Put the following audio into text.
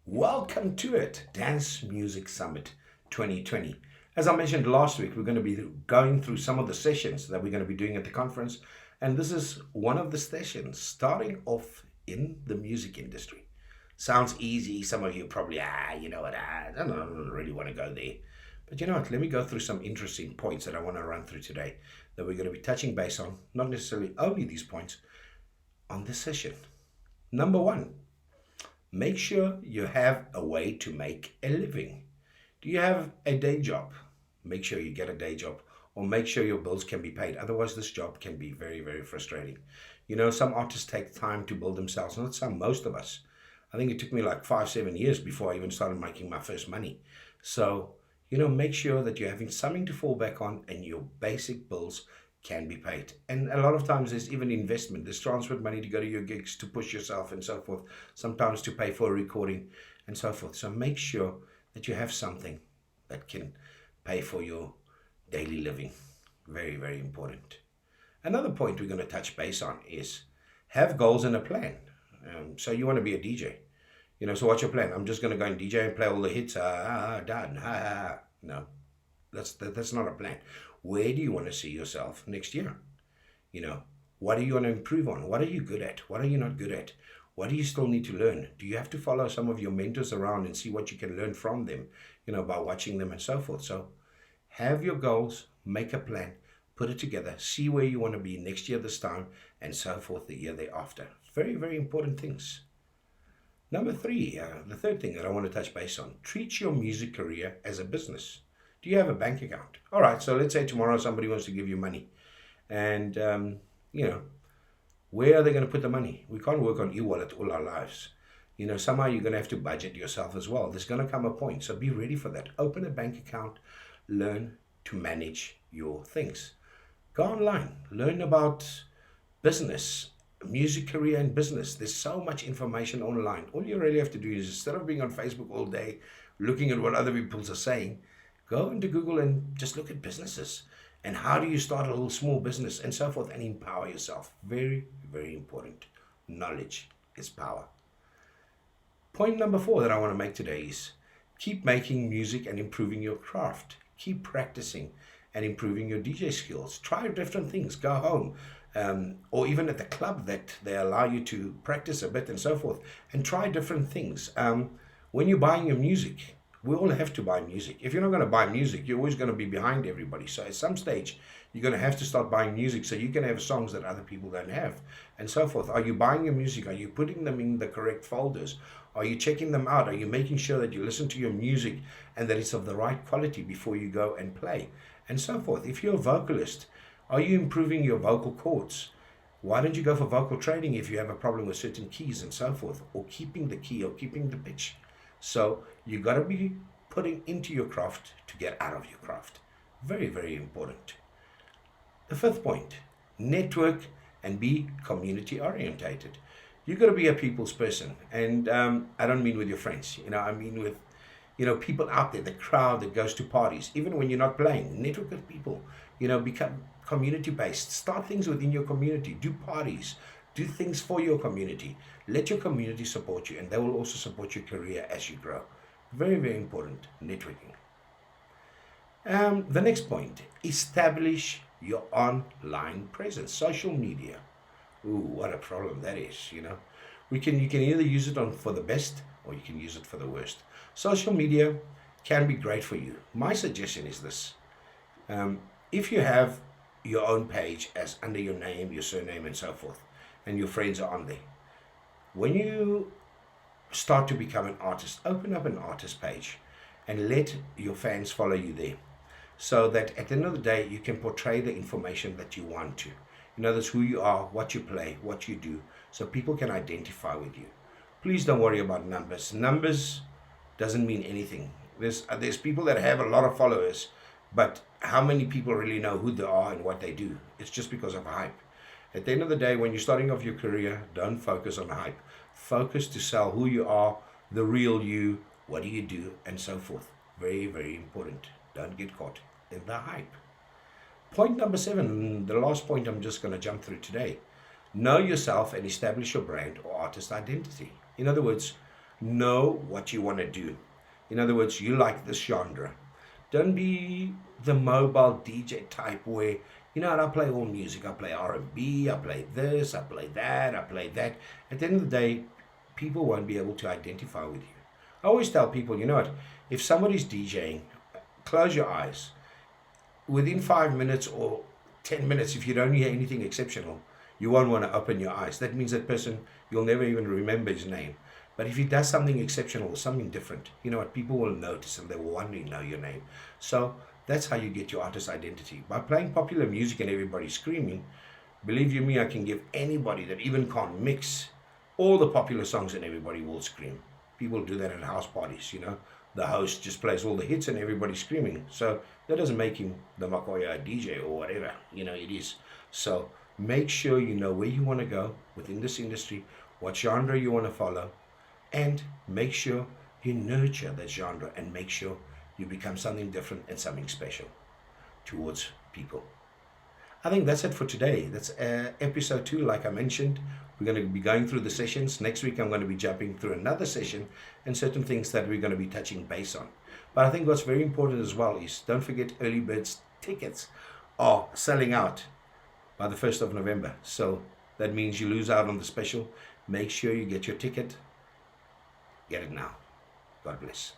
Welcome to it, Dance Music Summit 2020. As I mentioned last week, we're going to be going through some of the sessions that we're going to be doing at the conference, and this is one of the sessions starting off in the music industry. Sounds easy. Some of you probably, I don't really want to go there. But you know what? Let me go through some interesting points that I want to run through today that we're going to be touching base on, not necessarily only these points, on this session. Number one, make sure you have a way to make a living. Do you have a day job? Make sure you get a day job or make sure your bills can be paid. Otherwise, this job can be very, very frustrating. You know, some artists take time to build themselves, not some, most of us. I think it took me like 5, 7 years before I even started making my first money. So, make sure that you're having something to fall back on and your basic bills can be paid. And a lot of times there's even investment. There's transferred money to go to your gigs, to push yourself and so forth, sometimes to pay for a recording and so forth. So make sure that you have something that can pay for your daily living. Very, very important. Another point we're going to touch base on is have goals and a plan. So you want to be a DJ. So what's your plan? I'm just going to go and DJ and play all the hits. Done. No, that's not a plan. Where do you want to see yourself next year? What do you want to improve on? What are you good at? What are you not good at? What do you still need to learn? Do you have to follow some of your mentors around and see what you can learn from them, by watching them and so forth? So have your goals, make a plan, put it together, see where you want to be next year this time, and so forth the year thereafter. Very, very important things. Number three, the third thing that I want to touch base on, treat your music career as a business. Do you have a bank account? All right, so let's say tomorrow somebody wants to give you money. And, where are they going to put the money? We can't work on e-wallet all our lives. Somehow you're going to have to budget yourself as well. There's going to come a point, so be ready for that. Open a bank account, learn to manage your things. Go online, learn about business, music career and business. There's so much information online. All you really have to do is, instead of being on Facebook all day, looking at what other people are saying, go into Google and just look at businesses and how do you start a little small business and so forth and empower yourself. Very, very important. Knowledge is power. Point number 4 that I want to make today is keep making music and improving your craft. Keep practicing and improving your DJ skills. Try different things. Go home. Or even at the club that they allow you to practice a bit and so forth, and try different things. When you're buying your music, we all have to buy music. If you're not going to buy music, you're always going to be behind everybody. So at some stage, you're going to have to start buying music so you can have songs that other people don't have and so forth. Are you buying your music? Are you putting them in the correct folders? Are you checking them out? Are you making sure that you listen to your music and that it's of the right quality before you go and play and so forth? If you're a vocalist, are you improving your vocal cords? Why don't you go for vocal training if you have a problem with certain keys and so forth, or keeping the key or keeping the pitch? So you got to be putting into your craft to get out of your craft. Very, very important. The 5th point, network and be community orientated. You got to be a people's person. And I don't mean with your friends, I mean with people out there, the crowd that goes to parties, even when you're not playing, network with people, become community based. Start things within your community, do parties, do things for your community. Let your community support you, and they will also support your career as you grow. Very, very important, networking. The next point, establish your online presence, social media. Ooh, what a problem that is, You can either use it for the best or you can use it for the worst. Social media can be great for you. My suggestion is this. If you have your own page as under your name, your surname and so forth, and your friends are on there, when you start to become an artist, open up an artist page and let your fans follow you there, so that at the end of the day you can portray the information that you want to. That's who you are, what you play, what you do, so people can identify with you. Please don't worry about numbers. Numbers doesn't mean anything. There's people that have a lot of followers, but how many people really know who they are and what they do? It's just because of hype. At the end of the day, when you're starting off your career, don't focus on hype. Focus to sell who you are, the real you, what do you do, and so forth. Very, very important. Don't get caught in the hype. Point number 7, the last point I'm just going to jump through today. Know yourself and establish your brand or artist identity. In other words, Know what you want to do. In other words, you like this genre. Don't be the mobile DJ type where, I play all music. I play R&B, I play this, I play that, I play that. At the end of the day, people won't be able to identify with you. I always tell people, you know what, if somebody's DJing, close your eyes. Within 5 minutes or 10 minutes, if you don't hear anything exceptional, you won't want to open your eyes. That means that person, you'll never even remember his name. But if he does something exceptional or something different, you know what, people will notice and they will want to know your name. So that's how you get your artist identity. By playing popular music and everybody screaming, believe you me, I can give anybody that even can't mix all the popular songs and everybody will scream. People do that at house parties. The host just plays all the hits and everybody's screaming. So that doesn't make him the Makoya DJ or whatever, it is. So make sure you know where you want to go within this industry, what genre you want to follow, and make sure you nurture that genre and make sure you become something different and something special towards people. I think that's it for today. That's episode 2, like I mentioned. We're going to be going through the sessions. Next week, I'm going to be jumping through another session and certain things that we're going to be touching base on. But I think what's very important as well is don't forget early birds tickets are selling out by the 1st of November. So that means you lose out on the special. Make sure you get your ticket. Get it now. God bless.